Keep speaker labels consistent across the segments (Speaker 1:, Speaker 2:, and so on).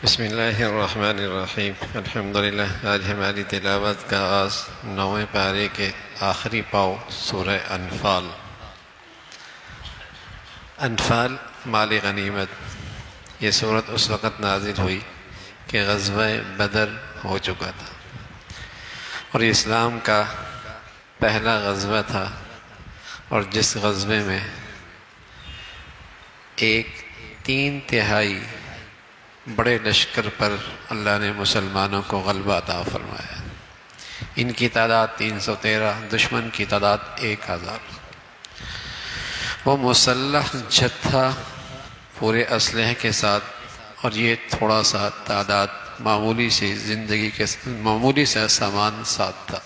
Speaker 1: بسم اللہ الرحمن الرحیم الحمدللہ۔ آج ہماری تلاوت کا آغاز 9ویں پارے کے آخری پاؤ سورہ انفال۔ انفال مال غنیمت۔ یہ سورت اس وقت نازل ہوئی کہ غزوہ بدر ہو چکا تھا اور اسلام کا پہلا غزوہ تھا، اور جس غزوے میں 3/3 بڑے لشکر پر اللہ نے مسلمانوں کو غلبہ عطا فرمایا۔ ان کی تعداد 313، دشمن کی تعداد 1000۔ وہ مسلح جتھا پورے اسلحے کے ساتھ، اور یہ تھوڑا سا تعداد معمولی سے سامان ساتھ تھا۔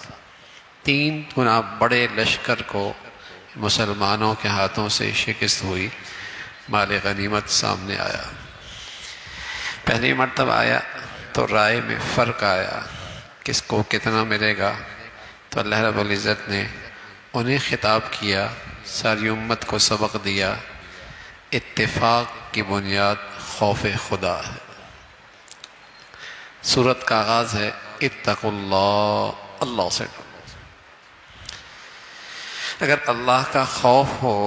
Speaker 1: 3 گنا بڑے لشکر کو مسلمانوں کے ہاتھوں سے شکست ہوئی۔ مال غنیمت سامنے آیا۔ پہلی مرتبہ آیا تو رائے میں فرق آیا، کس کو کتنا ملے گا، تو اللہ رب العزت نے انہیں خطاب کیا، ساری امت کو سبق دیا، اتفاق کی بنیاد خوف خدا ہے۔ سورت کا آغاز ہے اتقوا اللہ، اللہ سے ڈرو۔ اگر اللہ کا خوف ہو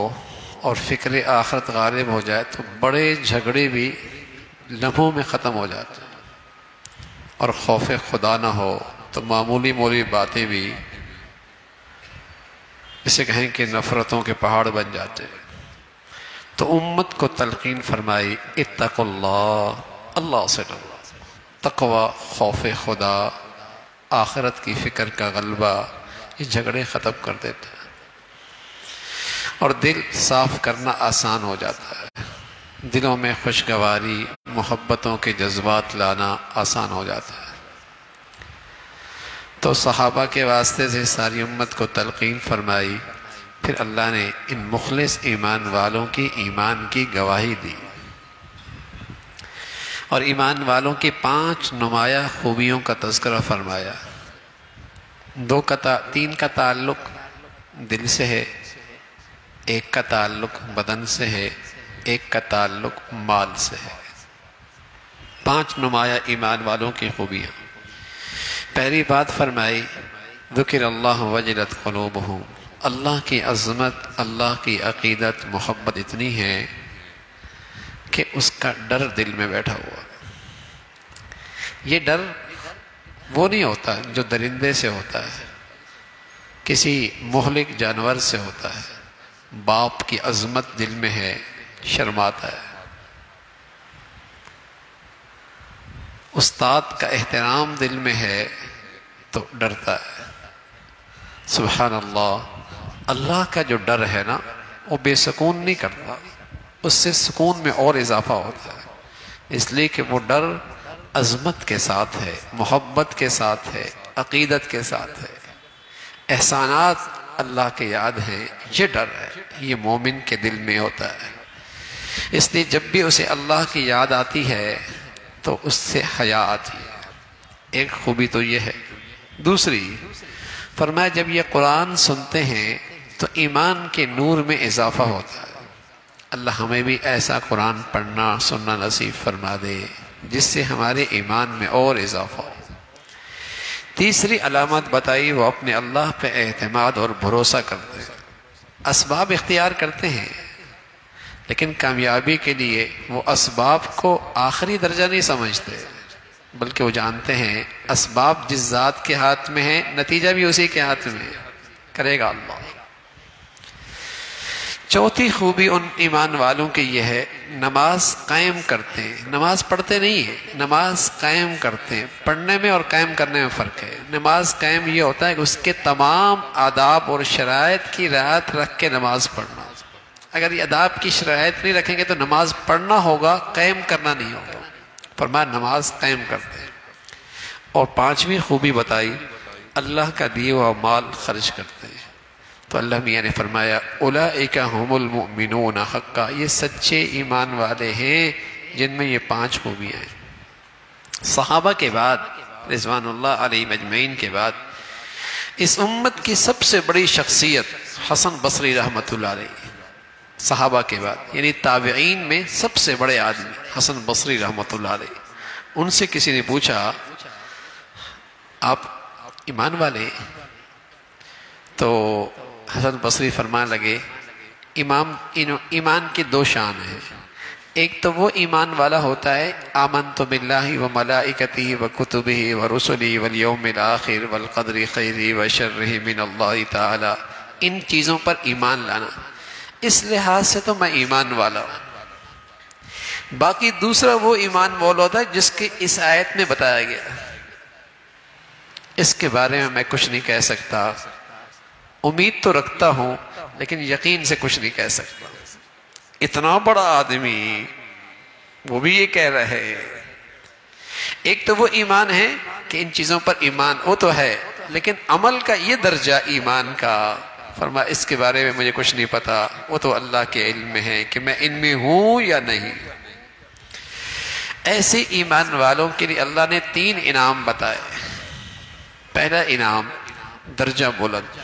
Speaker 1: اور فکر آخرت غالب ہو جائے تو بڑے جھگڑے بھی لمحوں میں ختم ہو جاتے ہیں، اور خوف خدا نہ ہو تو معمولی باتیں بھی اسے کہیں کہ نفرتوں کے پہاڑ بن جاتے ہیں۔ تو امت کو تلقین فرمائی اتقوا اللہ، اللہ سے ڈرو۔ تقوی، خوف خدا، آخرت کی فکر کا غلبہ یہ جھگڑے ختم کر دیتے ہیں، اور دل صاف کرنا آسان ہو جاتا ہے۔ دلوں میں خوشگواری، محبتوں کے جذبات لانا آسان ہو جاتا ہے۔ تو صحابہ کے واسطے سے ساری امت کو تلقین فرمائی، پھر اللہ نے ان مخلص ایمان والوں کی ایمان کی گواہی دی، اور ایمان والوں کی 5 نمایاں خوبیوں کا تذکرہ فرمایا۔ 3 کا تعلق دل سے ہے، 1 کا تعلق بدن سے ہے، 1 کا تعلق مال سے ہے۔ 5 نمایاں ایمان والوں کی خوبیاں۔ پہلی بات فرمائی ذکر اللہ وجلت قلوبہم، اللہ کی عظمت، اللہ کی عقیدت، محبت اتنی ہے کہ اس کا ڈر دل میں بیٹھا ہوا۔ یہ ڈر وہ نہیں ہوتا جو درندے سے ہوتا ہے، کسی مہلک جانور سے ہوتا ہے۔ باپ کی عظمت دل میں ہے، شرماتا ہے۔ استاد کا احترام دل میں ہے تو ڈرتا ہے۔ سبحان اللہ، اللہ کا جو ڈر ہے نا وہ بے سکون نہیں کرتا، اس سے سکون میں اور اضافہ ہوتا ہے، اس لیے کہ وہ ڈر عظمت کے ساتھ ہے، محبت کے ساتھ ہے، عقیدت کے ساتھ ہے، احسانات اللہ کے یاد ہیں۔ یہ ڈر ہے، یہ مومن کے دل میں ہوتا ہے۔ اس لیے جب بھی اسے اللہ کی یاد آتی ہے تو اس سے حیا آتی ہے۔ ایک خوبی تو یہ ہے۔ دوسری فرمایا جب یہ قرآن سنتے ہیں تو ایمان کے نور میں اضافہ ہوتا ہے۔ اللہ ہمیں بھی ایسا قرآن پڑھنا سننا نصیب فرما دے جس سے ہمارے ایمان میں اور اضافہ ہو۔ تیسری علامت بتائی، وہ اپنے اللہ پہ اعتماد اور بھروسہ کرتے ہیں۔ اسباب اختیار کرتے ہیں، لیکن کامیابی کے لیے وہ اسباب کو آخری درجہ نہیں سمجھتے، بلکہ وہ جانتے ہیں اسباب جس ذات کے ہاتھ میں ہیں نتیجہ بھی اسی کے ہاتھ میں ہے، کرے گا اللہ۔ چوتھی خوبی ان ایمان والوں کی یہ ہے، نماز قائم کرتے ہیں۔ نماز پڑھتے نہیں ہیں، نماز قائم کرتے ہیں۔ پڑھنے میں اور قائم کرنے میں فرق ہے۔ نماز قائم یہ ہوتا ہے کہ اس کے تمام آداب اور شرائط کی رعایت رکھ کے نماز پڑھنا۔ اگر یہ آداب کی شرائط نہیں رکھیں گے تو نماز پڑھنا ہوگا، قائم کرنا نہیں ہوگا۔ فرمایا نماز قائم کرتے ہیں۔ اور 5ویں خوبی بتائی، اللہ کا دیے ہوا مال خرچ کرتے ہیں۔ تو اللہ میاں نے فرمایا اولئک هم المؤمنون حقا، یہ سچے ایمان والے ہیں جن میں یہ 5 خوبیاں ہیں۔ صحابہ کے بعد رضوان اللہ علیہم اجمعین کے بعد اس امت کی سب سے بڑی شخصیت حسن بصری رحمۃ اللہ علیہ، صحابہ کے بعد یعنی تابعین میں سب سے بڑے آدمی حسن بصری رحمۃ اللہ علیہ، ان سے کسی نے پوچھا آپ ایمان والے؟ تو حسن بصری فرمانے لگے ایمان کی دو شان ہیں، ایک تو وہ ایمان والا ہوتا ہے آمنت باللہ و ملائکتہ و کتبہ و رسلہ والیوم الآخر والقدر خیرہ و شرہ من اللہ تعالی، ان چیزوں پر ایمان لانا، اس لحاظ سے تو میں ایمان والا ہوں۔ باقی دوسرا وہ ایمان والا ہوتا ہے جس کے اس آیت میں بتایا گیا، اس کے بارے میں کچھ نہیں کہہ سکتا، امید تو رکھتا ہوں لیکن یقین سے کچھ نہیں کہہ سکتا۔ اتنا بڑا آدمی وہ بھی یہ کہہ رہے ہیں۔ ایک تو وہ ایمان ہے کہ ان چیزوں پر ایمان وہ تو ہے، لیکن عمل کا یہ درجہ ایمان کا، فرما اس کے بارے میں مجھے کچھ نہیں پتا، وہ تو اللہ کے علم میں ہے کہ میں ان میں ہوں یا نہیں۔ ایسے ایمان والوں کے لیے اللہ نے 3 انعام بتائے۔ پہلا انعام درجہ بلند،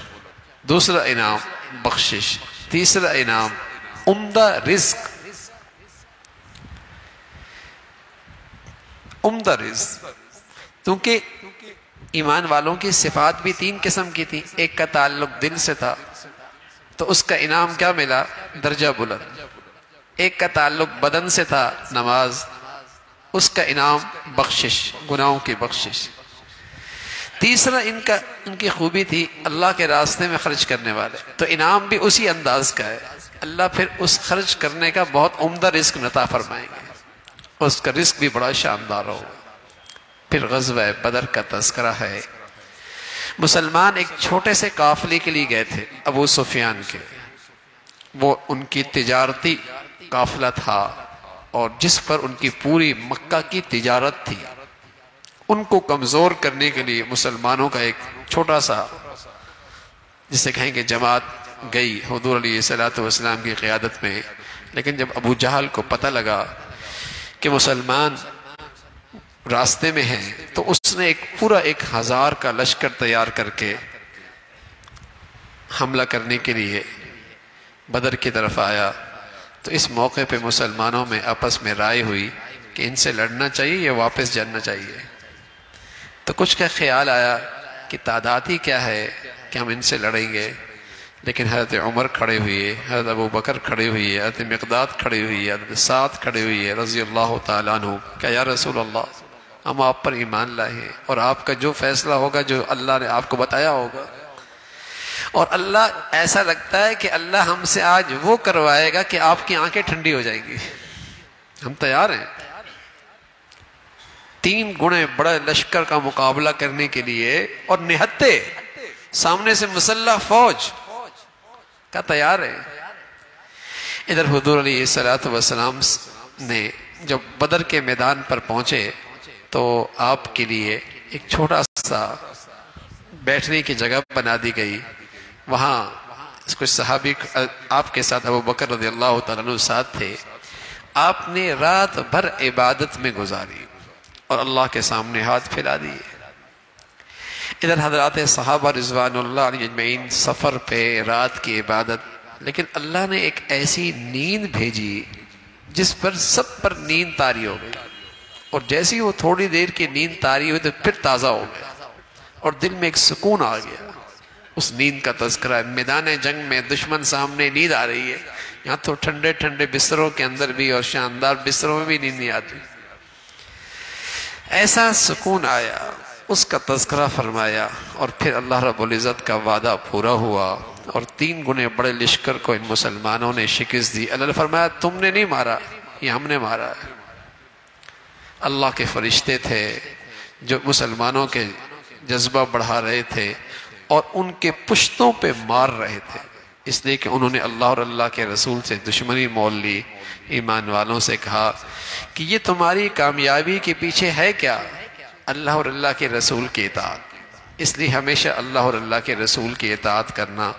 Speaker 1: دوسرا انعام بخشش، تیسرا انعام عمدہ رزق۔ عمدہ رزق کیونکہ ایمان والوں کی صفات بھی 3 قسم کی تھی، ایک کا تعلق دل سے تھا تو اس کا انعام کیا ملا؟ درجہ بلند۔ ایک کا تعلق بدن سے تھا، نماز، اس کا انعام بخشش، گناہوں کی بخشش۔ تیسرا ان کی خوبی تھی اللہ کے راستے میں خرچ کرنے والے، تو انعام بھی اسی انداز کا ہے، اللہ پھر اس خرچ کرنے کا بہت عمدہ رزق عطا فرمائیں گے، اس کا رزق بھی بڑا شاندار ہوگا۔ پھر غزوہ بدر کا تذکرہ ہے۔ مسلمان ایک چھوٹے سے قافلے کے لیے گئے تھے ابو سفیان کے، وہ ان کی تجارتی قافلہ تھا اور جس پر ان کی پوری مکہ کی تجارت تھی۔ ان کو کمزور کرنے کے لیے مسلمانوں کا ایک چھوٹا سا جسے کہیں گے جماعت گئی حضور علیہ السلام کی قیادت میں، لیکن جب ابو جہل کو پتہ لگا کہ مسلمان راستے میں ہیں تو اس نے پورا 1000 کا لشکر تیار کر کے حملہ کرنے کے لیے بدر کی طرف آیا۔ تو اس موقع پہ مسلمانوں میں آپس میں رائے ہوئی کہ ان سے لڑنا چاہیے یا واپس جانا چاہیے۔ تو کچھ کا خیال آیا کہ تعداد ہی کیا ہے کہ ہم ان سے لڑیں گے، لیکن حضرت عمر کھڑے ہوئے، حضرت ابو بکر کھڑے ہوئے، حضرت مقداد کھڑے ہوئے، حضرت سعد کھڑے ہوئے رضی اللہ تعالیٰ عنہ کہ یا رسول اللہ ہم آپ پر ایمان لائے ہیں اور آپ کا جو فیصلہ ہوگا، جو اللہ نے آپ کو بتایا ہوگا، اور اللہ ایسا لگتا ہے کہ اللہ ہم سے آج وہ کروائے گا کہ آپ کی آنکھیں ٹھنڈی ہو جائیں گی، ہم تیار ہیں 3 گنے بڑے لشکر کا مقابلہ کرنے کے لیے، اور نہتے سامنے سے مسلح فوج کا تیار ہے۔ ادھر حضور علیہ السلام نے جب بدر کے میدان پر پہنچے تو آپ کے لیے ایک چھوٹا سا بیٹھنے کی جگہ بنا دی گئی، وہاں کچھ صحابی آپ کے ساتھ ابو بکر رضی اللہ تعالیٰ عنہ ساتھ تھے۔ آپ نے رات بھر عبادت میں گزاری اور اللہ کے سامنے ہاتھ پھیلا دیے۔ ادھر حضرات صحابہ رضوان اللہ علیہ اجمعین سفر پہ رات کی عبادت، لیکن اللہ نے ایک ایسی نیند بھیجی جس پر سب پر نیند طاری ہو گئی، اور جیسی وہ تھوڑی دیر کی نیند طاری ہوئی تو پھر تازہ ہو گیا اور دل میں ایک سکون آ گیا۔ اس نیند کا تذکرہ ہے، میدان جنگ میں دشمن سامنے نیند آ رہی ہے، یہاں تو ٹھنڈے ٹھنڈے بستروں کے اندر بھی اور شاندار بستروں میں بھی نیند نہیں آتی، ایسا سکون آیا، اس کا تذکرہ فرمایا، اور پھر اللہ رب العزت کا وعدہ پورا ہوا اور 3 گنے بڑے لشکر کو ان مسلمانوں نے شکست دی۔ اللہ نے فرمایا تم نے نہیں مارا، یہ ہم نے مارا ہے۔ اللہ کے فرشتے تھے جو مسلمانوں کے جذبہ بڑھا رہے تھے اور ان کے پشتوں پہ مار رہے تھے، اس لیے کہ انہوں نے اللہ اور اللہ کے رسول سے دشمنی مول لی۔ ایمان والوں سے کہا کہ یہ تمہاری کامیابی کے پیچھے ہے کیا؟ اللہ اور اللہ کے رسول کی اطاعت۔ اس لیے ہمیشہ اللہ اور اللہ کے رسول کی اطاعت کرنا،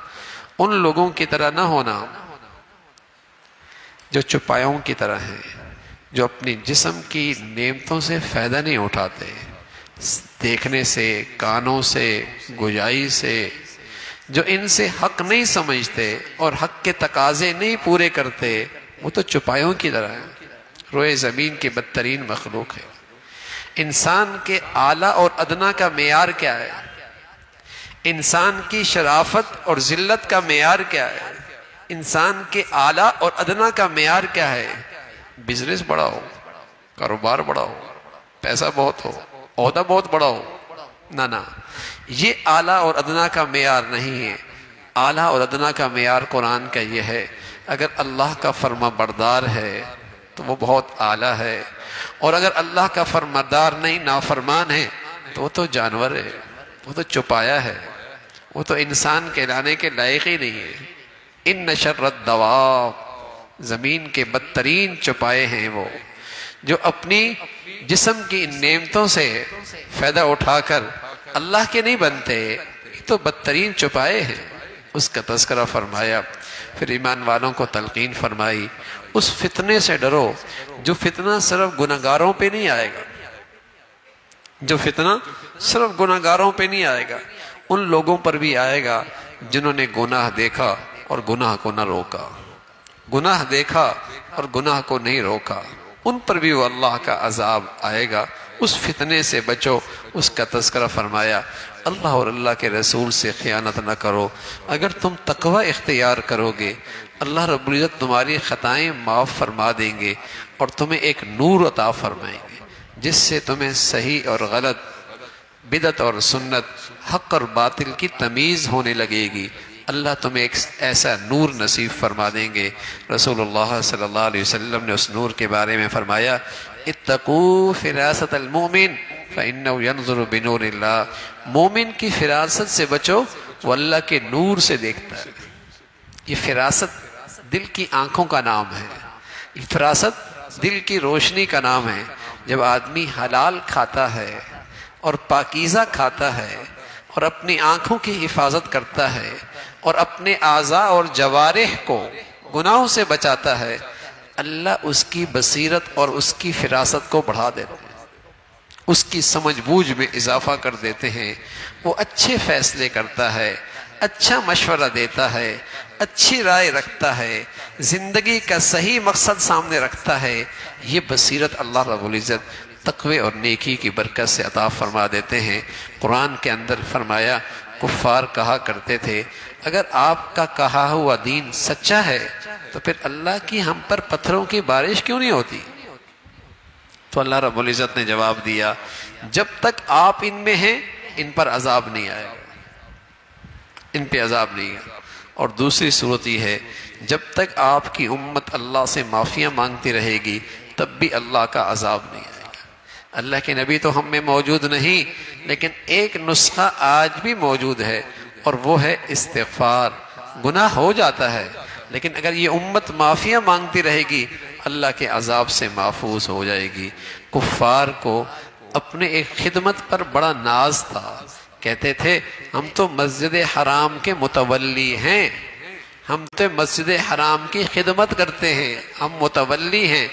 Speaker 1: ان لوگوں کی طرح نہ ہونا جو چپایوں کی طرح ہیں، جو اپنی جسم کی نعمتوں سے فائدہ نہیں اٹھاتے، دیکھنے سے، کانوں سے، گویائی سے، جو ان سے حق نہیں سمجھتے اور حق کے تقاضے نہیں پورے کرتے، وہ تو چپایوں کی طرح ہیں، روئے زمین کی بدترین مخلوق ہے۔ انسان کے اعلیٰ اور ادنا کا معیار کیا ہے؟ انسان کی شرافت اور ذلت کا معیار کیا ہے؟ انسان کے اعلیٰ اور ادنا کا معیار کیا ہے؟ بزنس بڑا ہو، کاروبار بڑا ہو، پیسہ بہت ہو، عہدہ بہت بڑا ہو، نہ یہ اعلیٰ اور ادنا کا معیار نہیں ہے۔ اعلیٰ اور ادنا کا معیار قرآن کا یہ ہے، اگر اللہ کا فرما بردار ہے تو وہ بہت اعلیٰ ہے، اور اگر اللہ کا فرماندار نہیں، نافرمان ہے، تو وہ تو جانور ہے، وہ تو چپایا ہے، وہ تو انسان کہلانے کے لائق ہی نہیں ہے۔ ان شر الدواب، زمین کے بدترین چپائے ہیں وہ جو اپنی جسم کی ان نعمتوں سے فائدہ اٹھا کر اللہ کے نہیں بنتے، یہ تو بدترین چپائے ہیں۔ اس کا تذکرہ فرمایا، پھر ایمان والوں کو تلقین فرمائی، اس فتنے سے ڈرو جو فتنہ صرف گناہگاروں پہ نہیں آئے گا، جو فتنہ صرف گناہگاروں پہ نہیں آئے گا، ان لوگوں پر بھی آئے گا جنہوں نے گناہ دیکھا اور گناہ کو نہ روکا، گناہ دیکھا اور گناہ کو نہیں روکا، ان پر بھی وہ اللہ کا عذاب آئے گا۔ اس فتنے سے بچو، اس کا تذکرہ فرمایا۔ اللہ اور اللہ کے رسول سے خیانت نہ کرو، اگر تم تقوی اختیار کرو گے اللہ رب العزت تمہاری خطائیں معاف فرما دیں گے اور تمہیں ایک نور عطا فرمائیں گے جس سے تمہیں صحیح اور غلط، بدعت اور سنت، حق اور باطل کی تمیز ہونے لگے گی۔ اللہ تمہیں ایک ایسا نور نصیب فرما دیں گے۔ رسول اللہ صلی اللہ علیہ وسلم نے اس نور کے بارے میں فرمایا، اتقوا فراست المؤمن فإنه ينظر بنور اللہ، مومن کی فراست سے بچو، وہ اللہ کے نور سے دیکھتا ہے۔ یہ فراست دل کی آنکھوں کا نام ہے، یہ فراست دل کی روشنی کا نام ہے۔ جب آدمی حلال کھاتا ہے اور پاکیزہ کھاتا ہے اور اپنی آنکھوں کی حفاظت کرتا ہے اور اپنے اعضاء اور جوارح کو گناہوں سے بچاتا ہے، اللہ اس کی بصیرت اور اس کی فراست کو بڑھا دیتے ہیں، اس کی سمجھ بوجھ میں اضافہ کر دیتے ہیں، وہ اچھے فیصلے کرتا ہے، اچھا مشورہ دیتا ہے، اچھی رائے رکھتا ہے، زندگی کا صحیح مقصد سامنے رکھتا ہے۔ یہ بصیرت اللہ رب العزت تقوی اور نیکی کی برکت سے عطا فرما دیتے ہیں۔ قرآن کے اندر فرمایا، کفار کہا کرتے تھے اگر آپ کا کہا ہوا دین سچا ہے تو پھر اللہ کی ہم پر پتھروں کی بارش کیوں نہیں ہوتی؟ تو اللہ رب العزت نے جواب دیا، جب تک آپ ان میں ہیں ان پر عذاب نہیں آئے گا، ان پہ عذاب نہیں ہے۔ اور دوسری صورت یہ ہے، جب تک آپ کی امت اللہ سے معافیاں مانگتی رہے گی تب بھی اللہ کا عذاب نہیں آئے گا۔ اللہ کے نبی تو ہم میں موجود نہیں، لیکن ایک نسخہ آج بھی موجود ہے اور وہ ہے استغفار۔ گناہ ہو جاتا ہے لیکن اگر یہ امت معافیاں مانگتی رہے گی اللہ کے عذاب سے محفوظ ہو جائے گی۔ کفار کو اپنے ایک خدمت پر بڑا ناز تھا، کہتے تھے ہم تو مسجد حرام کے متولی ہیں، ہم تو مسجد حرام کی خدمت کرتے ہیں، ہم متولی ہیں۔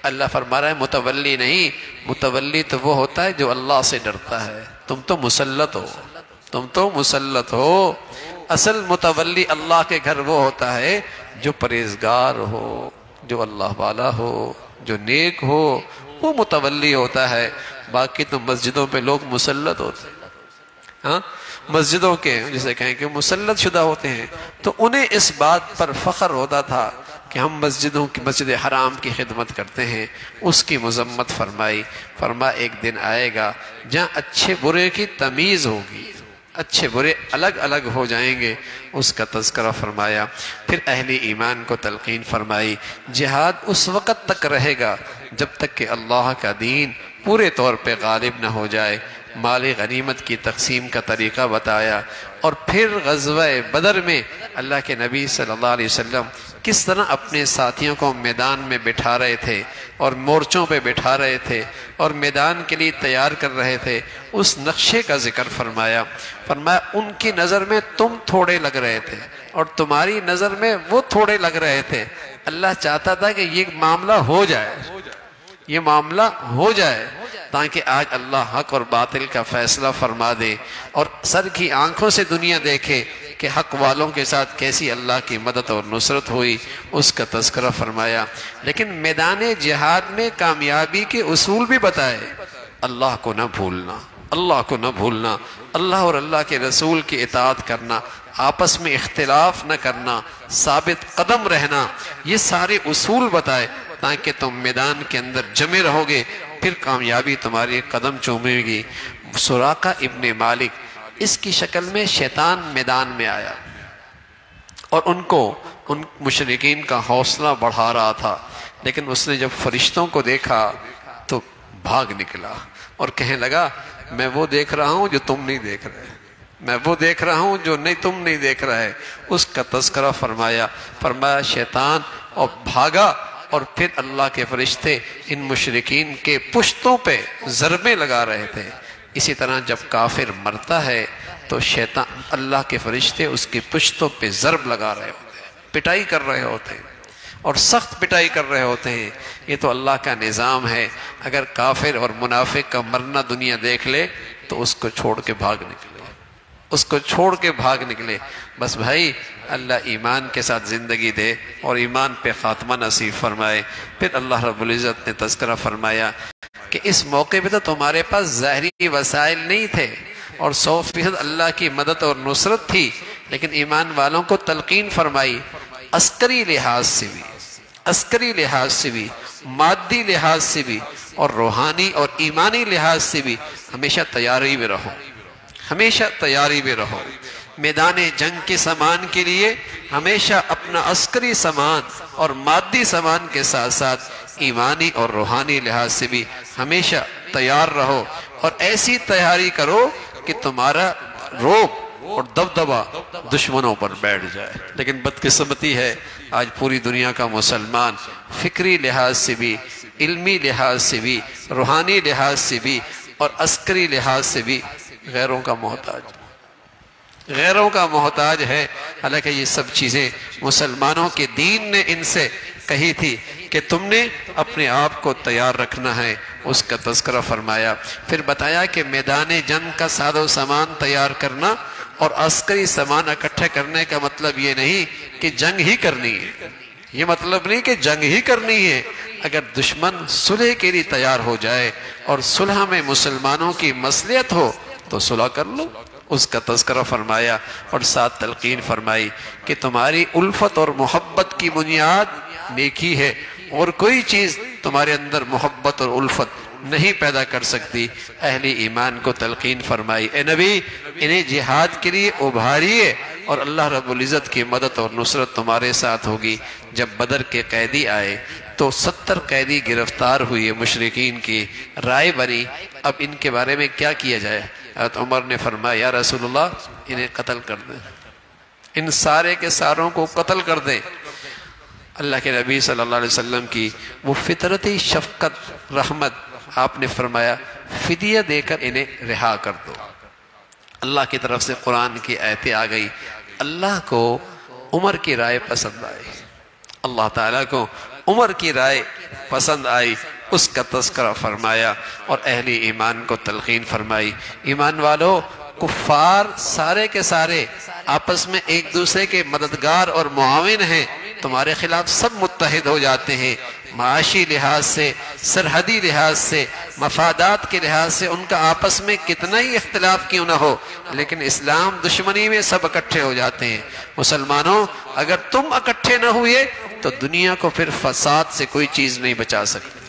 Speaker 1: اللہ فرما رہا ہے متولی نہیں، متولی تو وہ ہوتا ہے جو اللہ سے ڈرتا ہے، تم تو مسلط ہو، تم تو مسلط ہو۔ اصل متولی اللہ کے گھر وہ ہوتا ہے جو پرہیزگار ہو، جو اللہ والا ہو، جو نیک ہو، وہ متولی ہوتا ہے۔ باقی تو مسجدوں پہ لوگ مسلط ہوتے ہیں، ہاں مسجدوں کے جسے کہیں کہ مسلط شدہ ہوتے ہیں، تو انہیں اس بات پر فخر ہوتا تھا کہ ہم مسجدوں کی مسجد حرام کی خدمت کرتے ہیں۔ اس کی مذمت فرمائی، فرما ایک دن آئے گا جہاں اچھے برے کی تمیز ہوگی، اچھے برے الگ الگ ہو جائیں گے، اس کا تذکرہ فرمایا۔ پھر اہل ایمان کو تلقین فرمائی، جہاد اس وقت تک رہے گا جب تک کہ اللہ کا دین پورے طور پہ غالب نہ ہو جائے۔ مال غنیمت کی تقسیم کا طریقہ بتایا، اور پھر غزوہ بدر میں اللہ کے نبی صلی اللہ علیہ وسلم کس طرح اپنے ساتھیوں کو میدان میں بٹھا رہے تھے اور مورچوں پہ بٹھا رہے تھے اور میدان کے لیے تیار کر رہے تھے، اس نقشے کا ذکر فرمایا۔ فرمایا ان کی نظر میں تم تھوڑے لگ رہے تھے اور تمہاری نظر میں وہ تھوڑے لگ رہے تھے۔ اللہ چاہتا تھا کہ یہ معاملہ ہو جائے، یہ معاملہ ہو جائے تاکہ آج اللہ حق اور باطل کا فیصلہ فرما دے اور سر کی آنکھوں سے دنیا دیکھے کہ حق والوں کے ساتھ کیسی اللہ کی مدد اور نصرت ہوئی، اس کا تذکرہ فرمایا۔ لیکن میدان جہاد میں کامیابی کے اصول بھی بتائے۔ اللہ کو نہ بھولنا، اللہ کو نہ بھولنا، اللہ اور اللہ کے رسول کی اطاعت کرنا، آپس میں اختلاف نہ کرنا، ثابت قدم رہنا، یہ سارے اصول بتائے تاکہ تم میدان کے اندر جمے رہو گے، پھر کامیابی تمہاری قدم چومے گی۔ سراقہ ابن مالک، اس کی شکل میں شیطان میدان میں آیا اور ان مشرکین کا حوصلہ بڑھا رہا تھا، لیکن اس نے جب فرشتوں کو دیکھا تو بھاگ نکلا اور کہنے لگا میں وہ دیکھ رہا ہوں جو تم نہیں دیکھ رہے، میں وہ دیکھ رہا ہوں جو نہیں تم نہیں دیکھ رہے۔ اس کا تذکرہ فرمایا شیطان اور بھاگا، اور پھر اللہ کے فرشتے ان مشرکین کے پشتوں پہ ضربیں لگا رہے تھے۔ اسی طرح جب کافر مرتا ہے تو شیطان اللہ کے فرشتے اس کی پشتوں پہ ضرب لگا رہے ہوتے ہیں، پٹائی کر رہے ہوتے ہیں، اور سخت پٹائی کر رہے ہوتے ہیں۔ یہ تو اللہ کا نظام ہے۔ اگر کافر اور منافق کا مرنا دنیا دیکھ لے تو اس کو چھوڑ کے بھاگ نکلے، اس کو چھوڑ کے بھاگ نکلے۔ بس بھائی اللہ ایمان کے ساتھ زندگی دے اور ایمان پہ خاتمہ نصیب فرمائے۔ پھر اللہ رب العزت نے تذکرہ فرمایا کہ اس موقع پہ تو تمہارے پاس ظاہری وسائل نہیں تھے اور 100% اللہ کی مدد اور نصرت تھی، لیکن ایمان والوں کو تلقین فرمائی عسکری لحاظ سے بھی، عسکری لحاظ سے بھی، مادی لحاظ سے بھی، اور روحانی اور ایمانی لحاظ سے بھی ہمیشہ تیاری میں رہو، ہمیشہ تیاری میں رہو۔ میدان جنگ کے سامان کے لیے ہمیشہ اپنا عسکری سامان اور مادی سامان کے ساتھ ساتھ ایمانی اور روحانی لحاظ سے بھی ہمیشہ تیار رہو، اور ایسی تیاری کرو کہ تمہارا روب اور دبدبہ دشمنوں پر بیٹھ جائے۔ لیکن بدقسمتی ہے آج پوری دنیا کا مسلمان فکری لحاظ سے بھی، علمی لحاظ سے بھی، روحانی لحاظ سے بھی اور عسکری لحاظ سے بھی غیروں کا محتاج ہے۔ حالانکہ یہ سب چیزیں مسلمانوں کے دین نے ان سے کہی تھی کہ تم نے اپنے آپ کو تیار رکھنا ہے، اس کا تذکرہ فرمایا۔ پھر بتایا کہ میدان جنگ کا ساز و سامان تیار کرنا اور عسکری سامان اکٹھے کرنے کا مطلب یہ نہیں کہ جنگ ہی کرنی ہے، یہ مطلب نہیں کہ جنگ ہی کرنی ہے۔ اگر دشمن صلح کے لیے تیار ہو جائے اور صلح میں مسلمانوں کی مصلحت ہو تو صلح کر لو، اس کا تذکرہ فرمایا، اور ساتھ تلقین فرمائی کہ تمہاری الفت اور محبت کی بنیاد نیکی ہے، اور کوئی چیز تمہارے اندر محبت اور الفت نہیں پیدا کر سکتی۔ اہل ایمان کو تلقین فرمائی اے نبی انہیں جہاد کے لیے ابھاریے، اور اللہ رب العزت کی مدد اور نصرت تمہارے ساتھ ہوگی۔ جب بدر کے قیدی آئے تو 70 قیدی گرفتار ہوئے، مشرکین کی رائے بنی اب ان کے بارے میں کیا کیا جائے۔ حضرت عمر نے فرمایا یا رسول اللہ انہیں قتل کر دیں، ان سارے کے ساروں کو قتل کر دیں۔ اللہ کے نبی صلی اللہ علیہ وسلم کی وہ فطرتی شفقت رحمت، آپ نے فرمایا فدیہ دے کر انہیں رہا کر دو۔ اللہ کی طرف سے قرآن کی آیتیں آ گئی۔ اللہ کو عمر کی رائے پسند آئی، اللہ تعالیٰ کو عمر کی رائے پسند آئی، اس کا تذکرہ فرمایا اور اہل ایمان کو تلقین فرمائی۔ ایمان والو، کفار سارے کے سارے آپس میں ایک دوسرے کے مددگار اور معاون ہیں، تمہارے خلاف سب متحد ہو جاتے ہیں، معاشی لحاظ سے، سرحدی لحاظ سے، مفادات کے لحاظ سے ان کا آپس میں کتنا ہی اختلاف کیوں نہ ہو، لیکن اسلام دشمنی میں سب اکٹھے ہو جاتے ہیں۔ مسلمانوں، اگر تم اکٹھے نہ ہوئے تو دنیا کو پھر فساد سے کوئی چیز نہیں بچا سکتی۔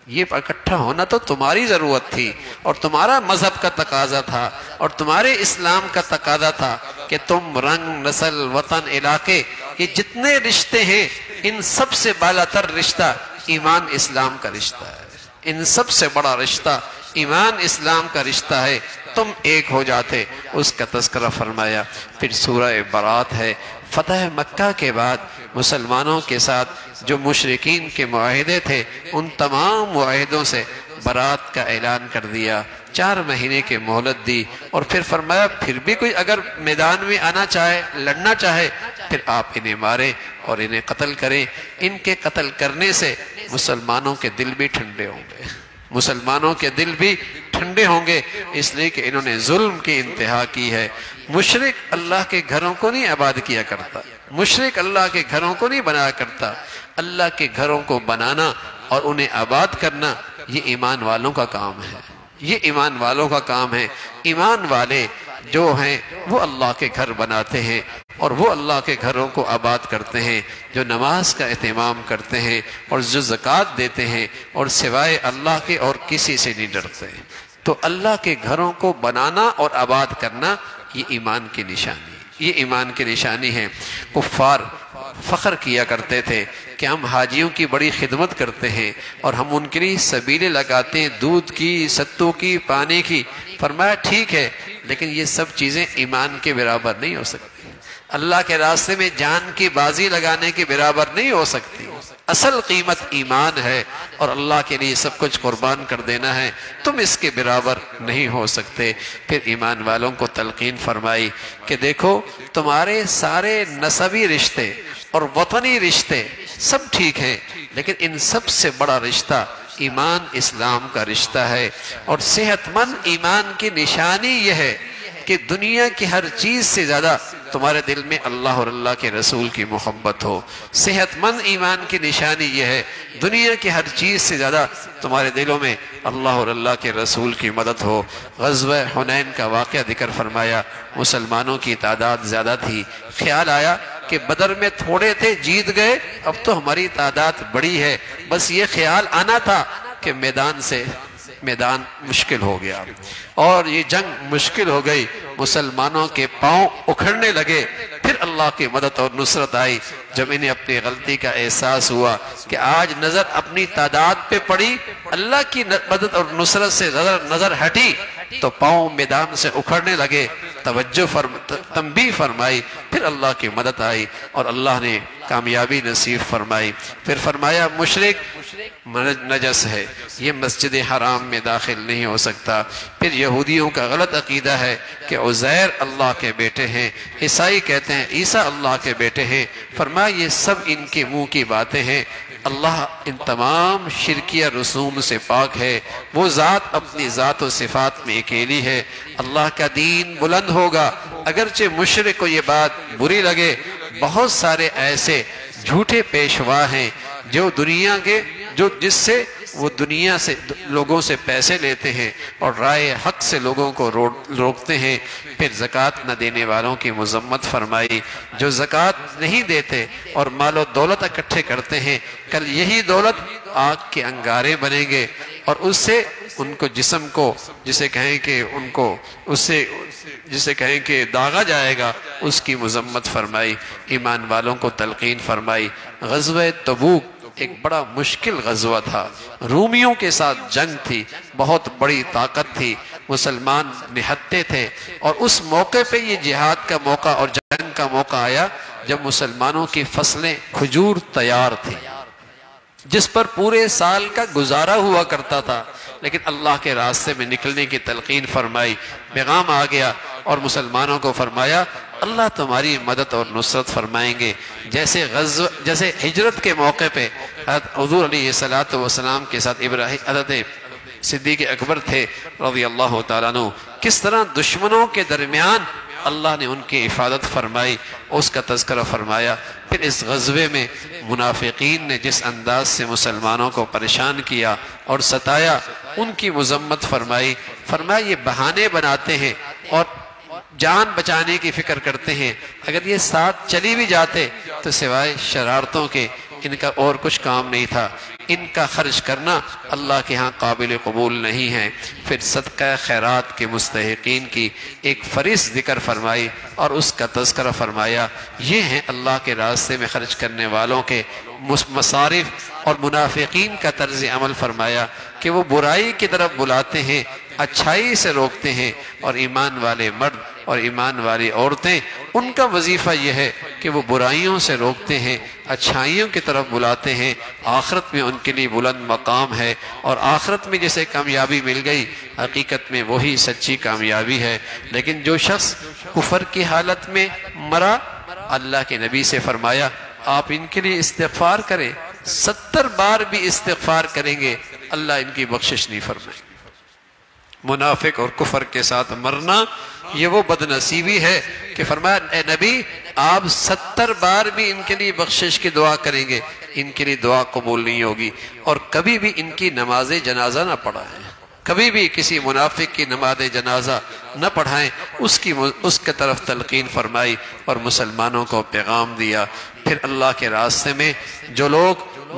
Speaker 1: یہ اکٹھا ہونا تو تمہاری ضرورت تھی، اور تمہارا مذہب کا تقاضا تھا، اور تمہارے اسلام کا تقاضا تھا کہ تم رنگ، نسل، وطن، علاقے، یہ جتنے رشتے ہیں ان سب سے بالا تر رشتہ ایمان اسلام کا رشتہ ہے، ان سب سے بڑا رشتہ ایمان اسلام کا رشتہ ہے، تم ایک ہو جاتے، اس کا تذکرہ فرمایا۔ پھر سورہ برات ہے۔ فتح مکہ کے بعد مسلمانوں کے ساتھ جو مشرکین کے معاہدے تھے ان تمام معاہدوں سے برات کا اعلان کر دیا، 4 مہینے کی مہلت دی، اور پھر فرمایا پھر بھی کوئی اگر میدان میں آنا چاہے، لڑنا چاہے، پھر آپ انہیں ماریں اور انہیں قتل کریں۔ ان کے قتل کرنے سے مسلمانوں کے دل بھی ٹھنڈے ہوں گے، مسلمانوں کے دل بھی ٹھنڈے ہوں گے، اس لیے کہ انہوں نے ظلم کی انتہا کی ہے۔ مشرک اللہ کے گھروں کو نہیں آباد کیا کرتا، مشرک اللہ کے گھروں کو نہیں بنایا کرتا۔ اللہ کے گھروں کو بنانا اور انہیں آباد کرنا یہ ایمان والوں کا کام ہے، یہ ایمان والوں کا کام ہے۔ ایمان والے جو ہیں وہ اللہ کے گھر بناتے ہیں اور وہ اللہ کے گھروں کو آباد کرتے ہیں، جو نماز کا اہتمام کرتے ہیں اور جو زکوٰۃ دیتے ہیں اور سوائے اللہ کے اور کسی سے نہیں ڈرتے۔ تو اللہ کے گھروں کو بنانا اور آباد کرنا یہ ایمان کی نشانی، یہ ایمان کی نشانی ہے۔ کفار فخر کیا کرتے تھے کہ ہم حاجیوں کی بڑی خدمت کرتے ہیں اور ہم ان کے لیے سبیلیں لگاتے ہیں، دودھ کی، ستو کی، پانی کی۔ فرمایا ٹھیک ہے، لیکن یہ سب چیزیں ایمان کے برابر نہیں ہو سکتی، اللہ کے راستے میں جان کی بازی لگانے کے برابر نہیں ہو سکتی۔ اصل قیمت ایمان ہے اور اللہ کے لیے سب کچھ قربان کر دینا ہے، تم اس کے برابر نہیں ہو سکتے۔ پھر ایمان والوں کو تلقین فرمائی کہ دیکھو تمہارے سارے نسبی رشتے اور وطنی رشتے سب ٹھیک ہیں، لیکن ان سب سے بڑا رشتہ ایمان اسلام کا رشتہ ہے، اور صحت مند ایمان کی نشانی یہ ہے کہ دنیا کی ہر چیز سے زیادہ تمہارے دل میں اللہ اور اللہ کے رسول کی محبت ہو۔ صحت مند ایمان کی نشانی یہ ہے دنیا کی ہر چیز سے زیادہ تمہارے دلوں میں اللہ اور اللہ کے رسول کی مدد ہو۔ غزوہ حنین کا واقعہ ذکر فرمایا، مسلمانوں کی تعداد زیادہ تھی، خیال آیا کہ بدر میں تھوڑے تھے، جیت گئے، اب تو ہماری تعداد بڑی ہے۔ بس یہ خیال آنا تھا کہ میدان مشکل ہو گیا اور یہ جنگ مشکل ہو گئی، مسلمانوں کے پاؤں اکھڑنے لگے۔ پھر اللہ کی مدد اور نصرت آئی جب انہیں اپنی غلطی کا احساس ہوا کہ آج نظر اپنی تعداد پہ پڑی، اللہ کی مدد اور نصرت سے نظر ہٹی تو پاؤں میدان سے اکھڑنے لگے۔ تنبیہ فرمائی، پھر اللہ کی مدد آئی اور اللہ نے کامیابی نصیب فرمائی۔ پھر فرمایا مشرک نجس ہے، یہ مسجد حرام میں داخل نہیں ہو سکتا۔ پھر یہودیوں کا غلط عقیدہ ہے کہ عزیر اللہ کے بیٹے ہیں، عیسائی کہتے ہیں عیسیٰ اللہ کے بیٹے ہیں۔ فرمایا یہ سب ان کے منہ کی باتیں ہیں، اللہ ان تمام شرکیہ رسوم سے پاک ہے، وہ ذات اپنی ذات و صفات میں اکیلی ہے۔ اللہ کا دین بلند ہوگا، اگرچہ مشرک کو یہ بات بری لگے۔ بہت سارے ایسے جھوٹے پیشوا ہیں جو جس سے وہ دنیا سے لوگوں سے پیسے لیتے ہیں اور رائے حق سے لوگوں کو روکتے ہیں۔ پھر زکوٰۃ نہ دینے والوں کی مذمت فرمائی، جو زکوٰۃ نہیں دیتے اور مال و دولت اکٹھے کرتے ہیں، کل یہی دولت آگ کے انگارے بنیں گے اور اس سے ان کو جسم کو جسے کہیں کہ داغا جائے گا، اس کی مذمت فرمائی۔ ایمان والوں کو تلقین فرمائی۔ غزوہ تبوک ایک بڑا مشکل غزوہ تھا، رومیوں کے ساتھ جنگ تھی، بہت بڑی طاقت تھی، مسلمان نہتے تھے، اور اس موقع پہ یہ جہاد کا موقع اور جنگ کا موقع آیا جب مسلمانوں کی فصلیں کھجور تیار تھی، جس پر پورے سال کا گزارا ہوا کرتا تھا، لیکن اللہ کے راستے میں نکلنے کی تلقین فرمائی۔ پیغام آ گیا اور مسلمانوں کو فرمایا اللہ تمہاری مدد اور نصرت فرمائیں گے۔ جیسے ہجرت کے موقع پہ حضور علیہ السلام کے ساتھ حضرت صدیق اکبر تھے رضی اللہ تعالیٰ عنہ، کس طرح دشمنوں کے درمیان اللہ نے ان کی حفاظت فرمائی، اس کا تذکرہ فرمایا۔ پھر اس غزوے میں منافقین نے جس انداز سے مسلمانوں کو پریشان کیا اور ستایا، ان کی مذمت فرمائی۔ فرمایا یہ بہانے بناتے ہیں اور جان بچانے کی فکر کرتے ہیں، اگر یہ ساتھ چلی بھی جاتے تو سوائے شرارتوں کے ان کا اور کچھ کام نہیں تھا، ان کا خرچ کرنا اللہ کے ہاں قابل قبول نہیں ہے۔ پھر صدقہ خیرات کے مستحقین کی ایک فہرست ذکر فرمائی اور اس کا تذکرہ فرمایا، یہ ہیں اللہ کے راستے میں خرچ کرنے والوں کے مصارف، اور منافقین کا طرز عمل فرمایا کہ وہ برائی کی طرف بلاتے ہیں، اچھائی سے روکتے ہیں، اور ایمان والے مرد اور ایمان والی عورتیں ان کا وظیفہ یہ ہے کہ وہ برائیوں سے روکتے ہیں، اچھائیوں کی طرف بلاتے ہیں۔ آخرت میں ان کے لیے بلند مقام ہے، اور آخرت میں جسے کامیابی مل گئی حقیقت میں وہی سچی کامیابی ہے۔ لیکن جو شخص کفر کی حالت میں مرا، اللہ کے نبی سے فرمایا آپ ان کے لیے استغفار کریں، 70 بار بھی استغفار کریں گے اللہ ان کی بخشش نہیں فرمائے۔ منافق اور کفر کے ساتھ مرنا یہ وہ بد نصیبی ہے کہ فرمایا اے نبی آپ 70 بار بھی ان کے لیے بخشش کی دعا کریں گے، ان کے لیے دعا قبول نہیں ہوگی، اور کبھی بھی ان کی نماز جنازہ نہ پڑھائیں۔ کبھی بھی کسی منافق کی نماز جنازہ نہ پڑھائیں، اس کے طرف تلقین فرمائی اور مسلمانوں کو پیغام دیا۔ پھر اللہ کے راستے میں جو لوگ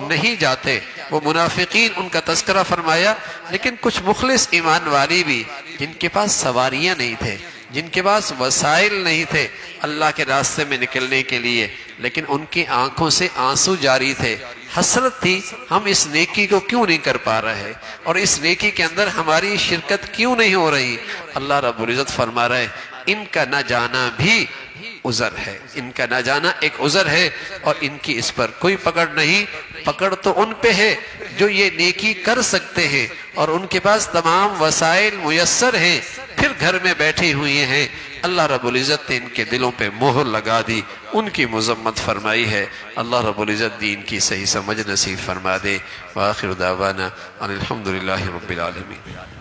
Speaker 1: نہیں جاتے وہ منافقین، ان کا تذکرہ فرمایا، لیکن کچھ مخلص ایمان والی بھی جن کے پاس سواریاں نہیں تھے، جن کے پاس وسائل نہیں تھے اللہ کے راستے میں نکلنے کے لیے، لیکن ان کی آنکھوں سے آنسو جاری تھے، حسرت تھی ہم اس نیکی کو کیوں نہیں کر پا رہے اور اس نیکی کے اندر ہماری شرکت کیوں نہیں ہو رہی۔ اللہ رب العزت فرما رہے ان کا نہ جانا بھی عذر ہے، ان کا نہ جانا ایک عذر ہے اور ان کی اس پر کوئی پکڑ نہیں۔ پکڑ تو ان پہ ہے جو یہ نیکی کر سکتے ہیں اور ان کے پاس تمام وسائل میسر ہیں، پھر گھر میں بیٹھے ہوئے ہیں۔ اللہ رب العزت نے ان کے دلوں پہ مہر لگا دی، ان کی مذمت فرمائی ہے۔ اللہ رب العزت دین کی صحیح سمجھ نصیب فرما دے۔ وآخر دعوانا ان الحمدللہ رب العالمین۔